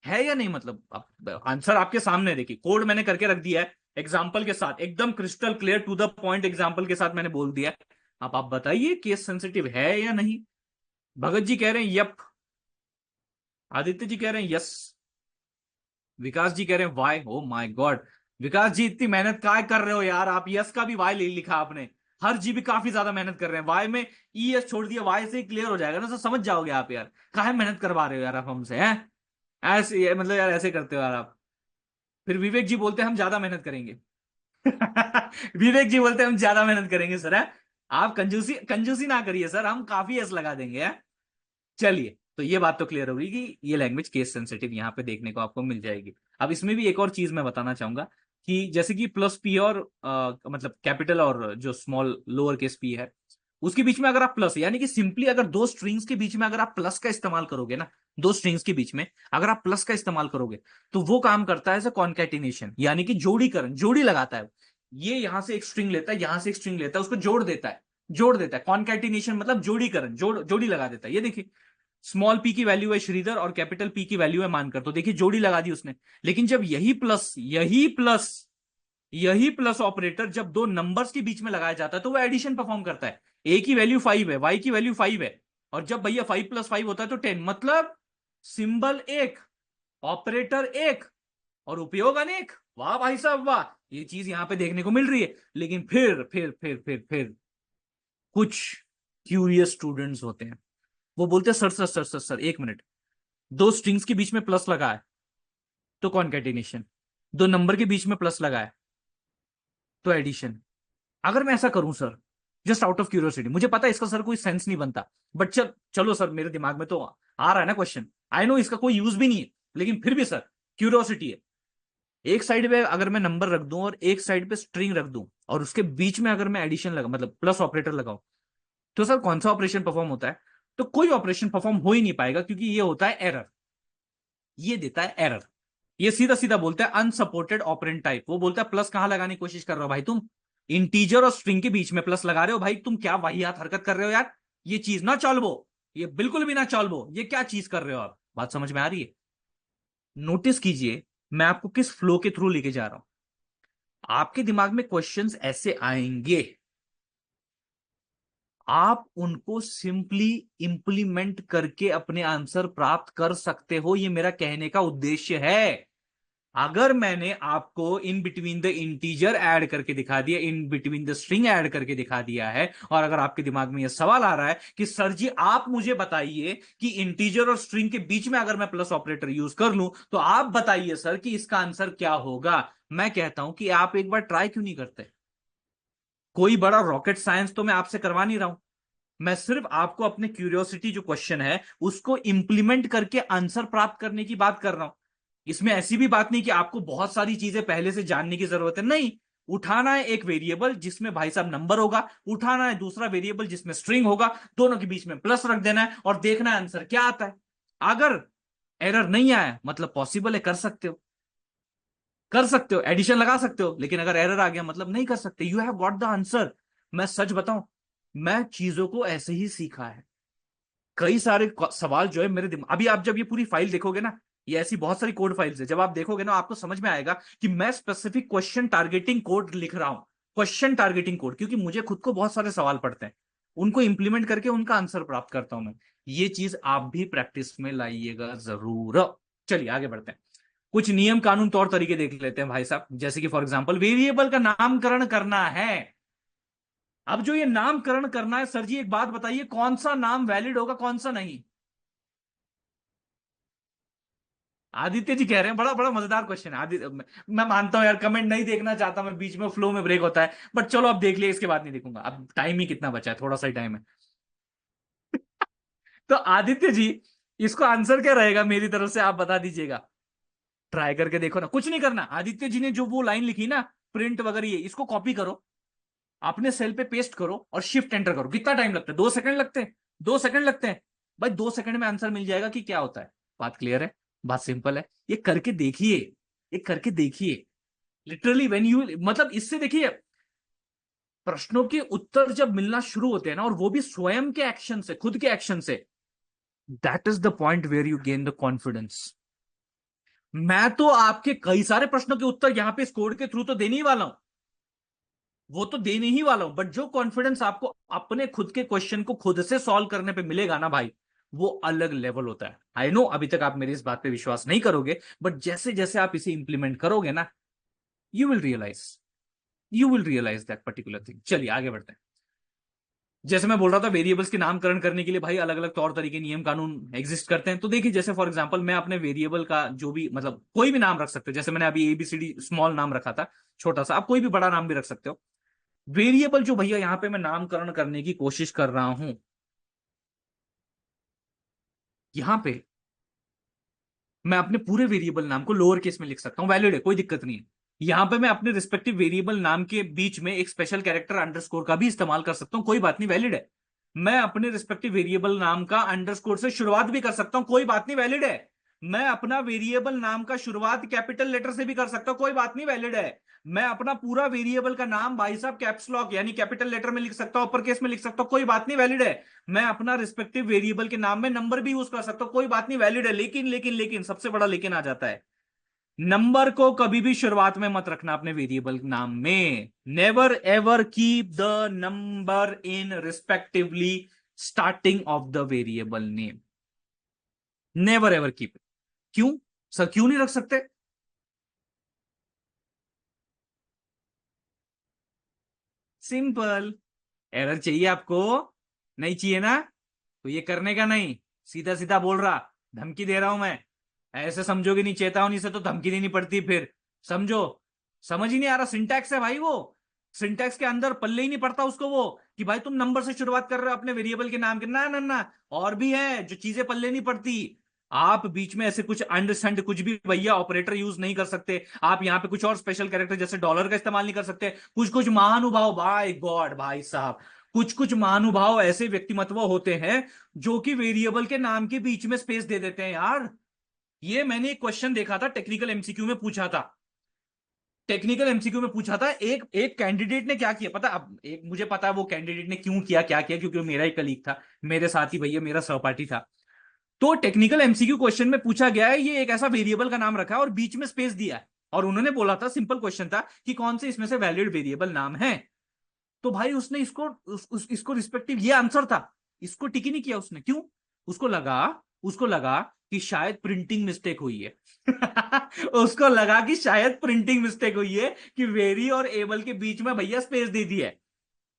[SPEAKER 1] है या नहीं? मतलब आंसर आपके सामने, देखिए कोड मैंने करके रख दिया है एग्जाम्पल के साथ, एकदम crystal clear to the point example के साथ मैंने बोल दिया है। अब आप बताइए केस सेंसिटिव है या नहीं। भगत जी कह रहे हैं यप, आदित्य जी कह रहे हैं यस, विकास जी कह रहे हैं वाई। ओ माय गॉड, विकास जी इतनी मेहनत काय कर रहे हो यार आप, यस का भी वाई ले लिखा आपने। हर जी भी काफी ज्यादा मेहनत कर रहे हैं, वाई में ई एस छोड़ दिया, वाई से ही क्लियर हो जाएगा ना, तो समझ जाओगे आप यार, काहे मेहनत करवा रहे हो यार आप हमसे हैं, ऐसे मतलब यार ऐसे करते हो यार आप। फिर विवेक जी बोलते हैं हम ज्यादा मेहनत करेंगे। विवेक जी बोलते हैं हम ज्यादा मेहनत करेंगे सर, है आप कंजूसी कंजूसी ना करिए सर, हम काफी एस लगा देंगे है। चलिए तो ये बात तो क्लियर होगी कि ये लैंग्वेज केस सेंसिटिव यहाँ पे देखने को आपको मिल जाएगी। अब इसमें भी एक और चीज मैं बताना चाहूंगा कि जैसे कि प्लस पी और मतलब कैपिटल और जो स्मॉल लोअर केस पी है, उसके बीच में अगर आप प्लस, यानी कि सिंपली अगर दो स्ट्रिंग्स के बीच में अगर आप प्लस का इस्तेमाल करोगे ना, दो स्ट्रिंग्स के बीच में अगर आप प्लस का इस्तेमाल करोगे तो वो काम करता है एज अ कॉन्कैटिनेशन, यानी कि जोड़ीकरण, जोड़ी लगाता है। ये यहां से एक स्ट्रिंग लेता है, यहां से एक स्ट्रिंग लेता है, उसको जोड़ देता है, जोड़ देता है। कॉन्कैटिनेशन मतलब जोड़ीकरण, जोड़ी लगा देता है। ये देखिए स्मॉल पी की वैल्यू है श्रीधर और कैपिटल पी की वैल्यू है मानकर, तो देखिए जोड़ी लगा दी उसने। लेकिन जब यही प्लस ऑपरेटर जब दो नंबर्स के बीच में लगाया जाता है तो वो एडिशन परफॉर्म करता है। ए की वैल्यू 5 है, वाई की वैल्यू 5 है, और जब भैया 5 + 5 होता है तो 10, मतलब सिंबल एक, ऑपरेटर एक, और उपयोग अनेक। वाह भाई साहब वाह, ये चीज यहां पे देखने को मिल रही है। लेकिन फिर कुछ क्यूरियस स्टूडेंट्स होते हैं, वो बोलते हैं सर 1 मिनट, दो स्ट्रिंग्स के बीच में प्लस लगा है तो कॉन्कैटिनेशन, दो नंबर के बीच में प्लस लगा है तो एडिशन। अगर मैं ऐसा करूं sir, just out of curiosity, मुझे पता है इसका सर कोई सेंस नहीं बनता, बट चलो सर मेरे दिमाग में तो आ रहा है ना क्वेश्चन, आई नो इसका कोई यूज भी नहीं है, लेकिन फिर भी सर क्यूरियोसिटी है। एक साइड पे अगर मैं नंबर रख दूं और एक साइड पे स्ट्रिंग रख दूं और उसके बीच में अगर मैं एडिशन लगा मतलब प्लस ऑपरेटर लगाऊं, तो सर कौन सा ऑपरेशन परफॉर्म होता है? तो कोई ऑपरेशन परफॉर्म हो ही नहीं पाएगा, क्योंकि ये होता है एरर, ये देता है एरर। ये सीधा सीधा बोलता है अनसपोर्टेड ऑपरेंड टाइप। वो बोलता है प्लस कहां लगाने की कोशिश कर रहे हो भाई तुम, इंटीजर और स्ट्रिंग के बीच में प्लस लगा रहे हो भाई, तुम क्या वाहियात हरकत कर रहे हो यार, ये चीज ना चॉल्वो, ये बिल्कुल भी ना चॉल्वो, ये क्या चीज कर रहे हो आप, बात समझ में आ रही है? नोटिस कीजिए मैं आपको किस फ्लो के थ्रू लेके जा रहा हूं। आपके दिमाग में क्वेश्चंस ऐसे आएंगे, आप उनको सिंपली इंप्लीमेंट करके अपने आंसर प्राप्त कर सकते हो, ये मेरा कहने का उद्देश्य है। अगर मैंने आपको in between the integer add करके दिखा दिया, in between the string add करके दिखा दिया है, और अगर आपके दिमाग में यह सवाल आ रहा है कि सर जी आप मुझे बताइए कि इंटीजर और स्ट्रिंग के बीच में अगर मैं प्लस ऑपरेटर यूज कर लूं तो आप बताइए सर कि इसका आंसर क्या होगा, मैं कहता हूं कि आप एक बार ट्राई क्यों नहीं करते? कोई बड़ा रॉकेट साइंस तो मैं आपसे करवा नहीं रहा हूं, मैं सिर्फ आपको अपने क्यूरियोसिटी जो क्वेश्चन है उसको इंप्लीमेंट करके आंसर प्राप्त करने की बात कर रहा हूं। इसमें ऐसी भी बात नहीं कि आपको बहुत सारी चीजें पहले से जानने की जरूरत है, नहीं। उठाना है एक वेरिएबल जिसमें भाई साहब नंबर होगा, उठाना है दूसरा वेरिएबल जिसमें स्ट्रिंग होगा, दोनों के बीच में प्लस रख देना है और देखना है आंसर क्या आता है। अगर एरर नहीं आया मतलब पॉसिबल है, कर सकते हो, कर सकते हो, एडिशन लगा सकते हो, लेकिन अगर एरर आ गया मतलब नहीं कर सकते, you have got the answer. मैं सच बताऊं, मैं चीजों को ऐसे ही सीखा है। कई सारे सवाल जो है मेरे दिमाग, अभी आप जब ये पूरी फाइल देखोगे ना, ये ऐसी बहुत सारी कोड फाइल्स है, जब आप देखोगे ना आपको समझ में आएगा कि मैं स्पेसिफिक क्वेश्चन टारगेटिंग कोड लिख रहा हूं। क्वेश्चन टारगेटिंग कोड, क्योंकि मुझे खुद को बहुत सारे सवाल पड़ते हैं, उनको इंप्लीमेंट करके उनका आंसर प्राप्त करता हूं मैं। ये चीज आप भी प्रैक्टिस में लाइएगा जरूर। चलिए आगे बढ़ते हैं, कुछ नियम कानून तौर तरीके देख लेते हैं भाई साहब। जैसे कि फॉर एग्जांपल वेरिएबल का नामकरण करना है। अब जो ये नामकरण करना है, सर जी एक बात बताइए, कौन सा नाम वैलिड होगा कौन सा नहीं? आदित्य जी कह रहे हैं, बड़ा बड़ा मजेदार क्वेश्चन है आदित्य। मैं मानता हूं यार, कमेंट नहीं देखना चाहता मैं, बीच में फ्लो में ब्रेक होता है, बट चलो अब देख लिया, इसके बाद नहीं देखूंगा, अब टाइम ही कितना बचा है, थोड़ा सा ही टाइम है। तो आदित्य जी, इसको आंसर क्या रहेगा मेरी तरफ से, आप बता दीजिएगा। ट्राई करके देखो ना, कुछ नहीं करना। आदित्य जी ने जो वो लाइन लिखी ना, प्रिंट वगैरह, ये इसको कॉपी करो, अपने सेल पे पेस्ट करो और शिफ्ट एंटर करो। कितना टाइम लगता है? 2 सेकंड लगते हैं। 2 सेकंड लगते हैं भाई, 2 सेकंड में आंसर मिल जाएगा कि क्या होता है। बात क्लियर है? बात सिंपल है, ये करके देखिए, ये करके देखिए। लिटरली व्हेन यू, मतलब इससे देखिए, प्रश्नों के उत्तर जब मिलना शुरू होते हैं ना, और वो भी स्वयं के एक्शन से, खुद के एक्शन से, that is the point where you gain the confidence. मैं तो आपके कई सारे प्रश्नों के उत्तर यहां पे इस कोड के थ्रू तो देने ही वाला हूं, वो तो देने ही वाला हूं, बट जो कॉन्फिडेंस आपको अपने खुद के क्वेश्चन को खुद से सॉल्व करने पे मिलेगा ना भाई, वो अलग लेवल होता है। आई नो अभी तक आप मेरी इस बात पे विश्वास नहीं करोगे, बट जैसे जैसे आप इसे इंप्लीमेंट करोगे ना, you will realize, you will realize that particular thing. चलिए आगे बढ़ते हैं। जैसे मैं बोल रहा था, वेरिएबल्स के नामकरण करने के लिए भाई अलग अलग तौर तरीके, नियम कानून एग्जिस्ट करते हैं। तो देखिए, जैसे फॉर एग्जांपल मैं अपने वेरिएबल का जो भी, मतलब कोई भी नाम रख सकते हो, जैसे मैंने अभी ABCD स्मॉल नाम रखा था, छोटा सा, आप कोई भी बड़ा नाम भी रख सकते हो। वेरिएबल जो भैया यहां पे मैं नामकरण करने की कोशिश कर रहा हूं, यहां पे मैं अपने पूरे वेरिएबल नाम को लोअर केस में लिख सकता हूं, वैलिड है, कोई दिक्कत नहीं है। यहां पे मैं अपने रिस्पेक्टिव वेरिएबल नाम के बीच में एक स्पेशल कैरेक्टर अंडरस्कोर का भी इस्तेमाल कर सकता हूं, कोई बात नहीं, वैलिड है। मैं अपने रिस्पेक्टिव वेरिएबल नाम का अंडरस्कोर से शुरुआत भी कर सकता हूं, कोई बात नहीं, वैलिड है। मैं अपना वेरिएबल नाम का शुरुआत कैपिटल लेटर से भी कर सकता हूं, कोई बात नहीं, वैलिड है। मैं अपना पूरा वेरिएबल का नाम भाई साहब कैप्स लॉक यानी कैपिटल लेटर में लिख सकता हूं, अपर केस में लिख सकता हूं, कोई बात नहीं, वैलिड है। मैं अपना रिस्पेक्टिव वेरिएबल के नाम में नंबर भी यूज कर सकता हूं, कोई बात नहीं, वैलिड है। लेकिन लेकिन लेकिन सबसे बड़ा लेकिन आ जाता है, नंबर को कभी भी शुरुआत में मत रखना अपने वेरिएबल नाम में। Never ever keep the number in respectively starting of the variable name, never ever keep. क्यों सर, क्यों नहीं रख सकते? सिंपल, एरर चाहिए आपको, नहीं चाहिए ना, तो ये करने का नहीं। सीधा सीधा बोल रहा, धमकी दे रहा हूं मैं, ऐसे समझोगे नहीं, चेतावनी से तो धमकी देनी पड़ती फिर, समझो। समझ ही नहीं आ रहा, सिंटैक्स है भाई वो, सिंटैक्स के अंदर पल्ले ही नहीं पड़ता उसको वो, कि भाई तुम नंबर से शुरुआत कर रहे हो अपने वेरिएबल के नाम के, ना ना ना। और भी है जो चीजें पल्ले नहीं पड़ती। आप बीच में ऐसे कुछ अंडरस्टैंड कुछ भी भैया ऑपरेटर यूज नहीं कर सकते, आप यहाँ पे कुछ और स्पेशल कैरेक्टर जैसे डॉलर का इस्तेमाल नहीं कर सकते। कुछ कुछ महानुभाव, बाय गॉड भाई साहब, कुछ कुछ महानुभाव ऐसे व्यक्तिमत्व होते हैं जो कि वेरिएबल के नाम के बीच में स्पेस दे देते हैं यार। ये मैंने एक क्वेश्चन देखा था, टेक्निकल एमसीक्यू में पूछा था, टेक्निकल एमसीक्यू में पूछा था, एक एक कैंडिडेट ने क्या किया पता, अब एक मुझे पता है वो कैंडिडेट ने क्यों किया, क्या किया, क्योंकि वो मेरा ही कलीग था, मेरे साथ ही भैया मेरा सहपाठी था। तो टेक्निकल एमसीक्यू क्वेश्चन में पूछा गया है, ये एक ऐसा वेरिएबल का नाम रखा है और बीच में स्पेस दिया है, और उन्होंने बोला था, सिंपल क्वेश्चन था कि कौन से इसमें से वैलिड वेरिएबल नाम है। तो भाई उसने इसको इसको रिस्पेक्टिव ये आंसर था, इसको टिक ही नहीं किया उसने। क्यों? उसको लगा, उसको लगा कि शायद प्रिंटिंग मिस्टेक हुई है। उसको लगा कि शायद प्रिंटिंग मिस्टेक हुई है, कि वेरी और एबल के बीच में भैया स्पेस दे दी है।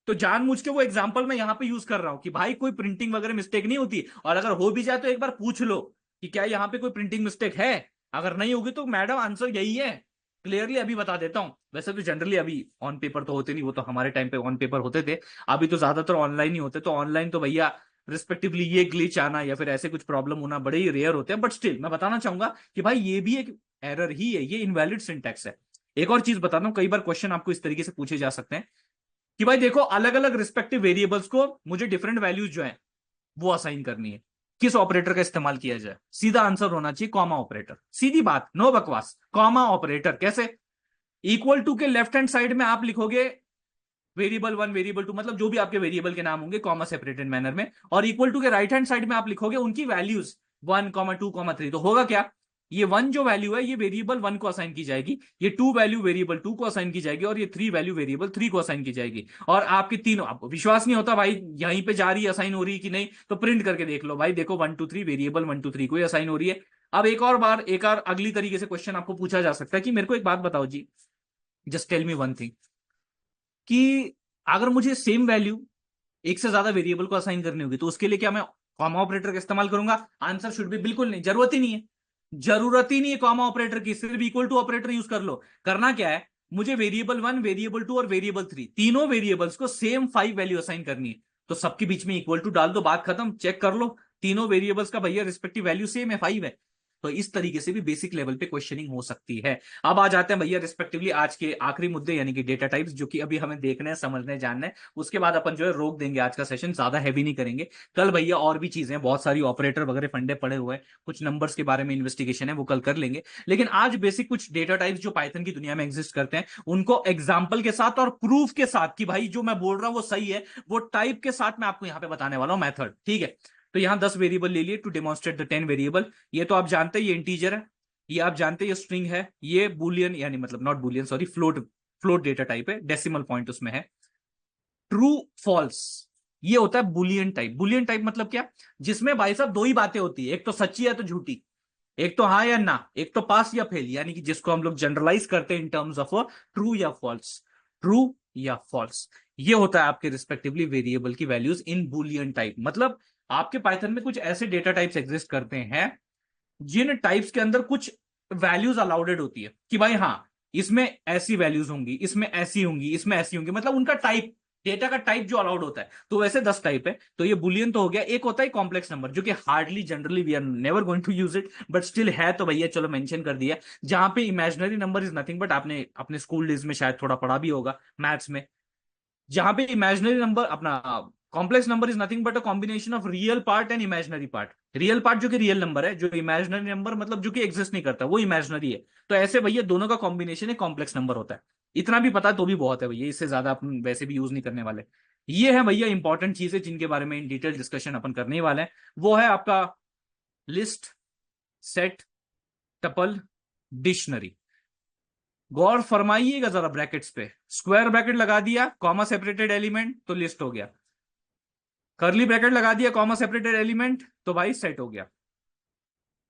[SPEAKER 1] तो जानबूझ के वो एग्जांपल मैं यहां पे यूज कर रहा हूं कि भाई कोई प्रिंटिंग वगैरह मिस्टेक नहीं होती, और अगर हो भी जाए तो एक बार पूछ लो कि क्या यहां पे कोई प्रिंटिंग मिस्टेक है। अगर नहीं होगी तो मैडम आंसर यही है, क्लियरली अभी बता देता हूं। वैसे तो जनरली अभी ऑन पेपर तो होते नहीं, वो तो हमारे टाइम पे ऑन पेपर होते थे, अभी तो ज्यादातर ऑनलाइन ही होते। तो ऑनलाइन तो भैया रिस्पेक्टिवली ये ग्लिच आना या फिर ऐसे कुछ प्रॉब्लम होना बड़े ही रेयर होते हैं, बट स्टिल मैं बताना चाहूंगा कि भाई ये भी एक एरर ही है, ये इनवैलिड सिंटैक्स है। एक और चीज बताता हूं, कई बार क्वेश्चन आपको इस तरीके से पूछे जा सकते हैं कि भाई देखो, अलग अलग रिस्पेक्टिव वेरिएबल्स को मुझे डिफरेंट वैल्यूज जो है वो असाइन करनी है, किस ऑपरेटर का इस्तेमाल किया जाए? सीधा आंसर होना चाहिए कॉमा ऑपरेटर, सीधी बात, नो बकवास, कॉमा ऑपरेटर। कैसे? इक्वल टू के लेफ्ट हैंड साइड में आप लिखोगे वेरिएबल वन, वेरिएबल टू, मतलब जो भी आपके वेरिएबल के नाम होंगे कॉमा सेपरेटेड मैनर में, और इक्वल टू के राइट हैंड साइड में आप लिखोगे उनकी वैल्यूज 1, 2, 3। तो होगा क्या, ये 1 जो वैल्यू है ये वेरिएबल 1 को असाइन की जाएगी, ये 2 वैल्यू वेरिएबल 2 को असाइन की जाएगी, और ये 3 वैल्यू वेरिएबल 3 को असाइन की जाएगी। और आपके तीनों, आपको विश्वास नहीं होता भाई यहीं पे जा रही है असाइन हो रही है कि नहीं, तो प्रिंट करके देख लो भाई, देखो 1 2 3 वेरिएबल 1 2 3 को ही असाइन हो रही है। अब एक और अगली तरीके से क्वेश्चन आपको पूछा जा सकता है कि मेरे को एक बात बताओ जी, just tell me one thing, कि अगर मुझे सेम वैल्यू एक से ज्यादा वेरिएबल को असाइन करनी होगी तो उसके लिए क्या मैं कॉमा ऑपरेटर का इस्तेमाल करूंगा? आंसर शुड भी बिल्कुल नहीं, जरूरत ही नहीं है, जरूरत ही नहीं है कॉमा ऑपरेटर की, सिर्फ इक्वल टू ऑपरेटर यूज कर लो। करना क्या है, मुझे वेरिएबल 1, वेरिएबल 2 और वेरिएबल 3 तीनों वेरिएबल्स को सेम 5 वैल्यू असाइन करनी है, तो सबके बीच में इक्वल टू डाल दो, बात खत्म, चेक कर लो तीनों वेरिएबल्स का भैया रिस्पेक्टिव वैल्यू सेम है, 5 है। तो इस तरीके से भी बेसिक लेवल पे क्वेश्चनिंग हो सकती है। अब आ जाते हैं भैया रिस्पेक्टिवली आज के आखिरी मुद्दे, यानी कि डेटा टाइप्स, जो कि अभी हमें देखने हैं, समझने हैं, जानना है। उसके बाद अपन जो है रोक देंगे, आज का सेशन ज्यादा हैवी नहीं करेंगे। कल भैया और भी चीजें, बहुत सारी ऑपरेटर वगैरह फंडे पड़े हुए हैं, कुछ नंबर्स के बारे में इन्वेस्टिगेशन है, वो कल कर लेंगे। लेकिन आज बेसिक कुछ डेटा टाइप्स जो पाइथन की दुनिया में एग्जिस्ट करते हैं, उनको एग्जाम्पल के साथ और प्रूफ के साथ कि भाई जो मैं बोल रहा हूं वो सही है, वो टाइप के साथ मैं आपको यहां पे बताने वाला हूं मेथड, ठीक है। तो यहां 10 वेरिएबल ले लिए टू डेमोन्स्ट्रेट द 10 वेरिएबल। ये तो आप जानते हैं ये इंटीजर है, ये आप जानते हैं ये स्ट्रिंग है, ये बुलियन, यानी मतलब not Boolean sorry, float, float data type है, डेसिमल पॉइंट उसमें है। ट्रू फॉल्स, ये होता है बुलियन टाइप। बुलियन टाइप मतलब क्या, जिसमें भाई साहब दो ही बातें होती है, एक तो सच्ची है तो झूठी, एक तो हाँ या ना, एक तो पास या फेल, यानी कि जिसको हम लोग जनरलाइज करते हैं इन टर्म्स ऑफ ट्रू या फॉल्स, ट्रू या फॉल्स। ये होता है आपके रिस्पेक्टिवली वेरिएबल की वैल्यूज इन बुलियन टाइप। मतलब आपके पाइथन में कुछ ऐसे डेटा टाइप्स एग्जिस्ट करते हैं जिन टाइप्स के अंदर कुछ वैल्यूज अलाउडेड होती है कि भाई हाँ इसमें ऐसी वैल्यूज होंगी, इसमें ऐसी होंगी, इसमें ऐसी होंगी, मतलब उनका टाइप, डेटा का टाइप जो अलाउड होता है। तो वैसे 10 टाइप है, तो ये बुलियन तो हो गया। एक होता है कॉम्प्लेक्स नंबर, जो कि hardly generally we are never going to use it, but still है, तो भैया चलो मेंशन कर दिया। जहां पे imaginary number is nothing but, आपने अपने स्कूल डेज में शायद थोड़ा पढ़ा भी होगा मैथ्स में, जहां पे इमेजिनरी नंबर अपना complex number is nothing but a combination of real part and imaginary part. Real part जो कि रियल नंबर है, जो इमेजिनरी नंबर मतलब जो कि एग्जिस्ट नहीं करता वो इमेजिनरी है। तो ऐसे भैया दोनों का कॉम्बिनेशन है कॉम्प्लेक्स नंबर होता है। इतना भी पता तो भी बहुत है भैया, इससे ज्यादा अपन वैसे भी यूज नहीं करने वाले। ये है भैया इंपॉर्टेंट चीजें जिनके बारे में इन डिटेल डिस्कशन अपन करने ही वाले हैं। वो है आपका लिस्ट, सेट, टपल, डिक्शनरी। गौर फरमाइएगा जरा ब्रैकेट्स पे, स्क्वायर ब्रैकेट लगा दिया कॉमा सेपरेटेड एलिमेंट तो लिस्ट हो गया, कर्ली ब्रैकेट लगा दिया कॉमा सेपरेटेड एलिमेंट तो भाई सेट हो गया,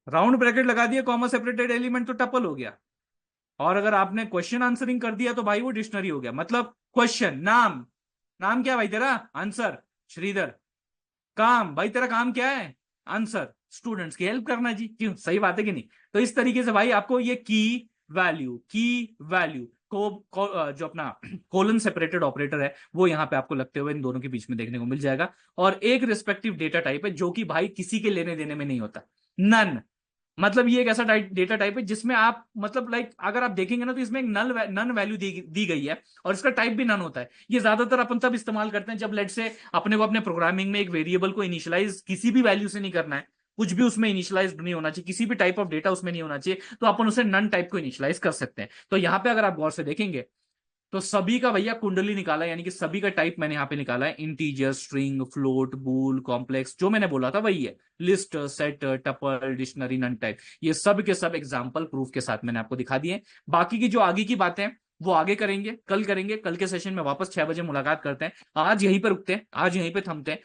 [SPEAKER 1] राउंड ब्रैकेट लगा दिया कॉमा सेपरेटेड एलिमेंट तो टपल हो गया, और अगर आपने क्वेश्चन आंसरिंग कर दिया तो भाई वो डिक्शनरी हो गया। मतलब क्वेश्चन, नाम, नाम क्या भाई तेरा? आंसर श्रीधर। काम, भाई तेरा काम क्या है? आंसर स्टूडेंट्स की हेल्प करना जी। क्यों, सही बात है कि नहीं? तो इस तरीके से भाई आपको ये की वैल्यू को जो अपना कोलन सेपरेटेड ऑपरेटर है वो यहां पे आपको लगते हुए इन दोनों के बीच में देखने को मिल जाएगा। और एक रिस्पेक्टिव डेटा टाइप है जो कि भाई किसी के लेने देने में नहीं होता, नन। मतलब ये एक ऐसा डेटा टाइप है जिसमें आप मतलब लाइक अगर आप देखेंगे ना तो इसमें एक नन वैल्यू दी गई है, और इसका टाइप भी नन होता है। ये ज्यादातर अपन तब इस्तेमाल करते हैं जब लेट से अपने को अपने प्रोग्रामिंग में एक वेरिएबल को इनिशियलाइज किसी भी वैल्यू से नहीं करना है, कुछ भी उसमें इनिशियलाइज नहीं होना चाहिए, किसी भी टाइप ऑफ डेटा उसमें नहीं होना चाहिए, तो अपन उसे नन टाइप को इनिशियलाइज कर सकते हैं। तो यहां पे अगर आप गौर से देखेंगे तो सभी का भैया कुंडली निकाला है, यानी कि सभी का टाइप मैंने यहां पे निकाला है, integer, string, float, bool, complex, जो मैंने बोला था वही है, list, set, tuple, dictionary, none type. ये सब के सब एग्जांपल प्रूफ के साथ मैंने आपको दिखा दिए। बाकी की जो आगे की बातें हैं वो आगे करेंगे, कल करेंगे। कल के सेशन में वापस 6 बजे मुलाकात करते हैं। आज यहीं पर रुकते हैं, आज यहीं पे थमते हैं।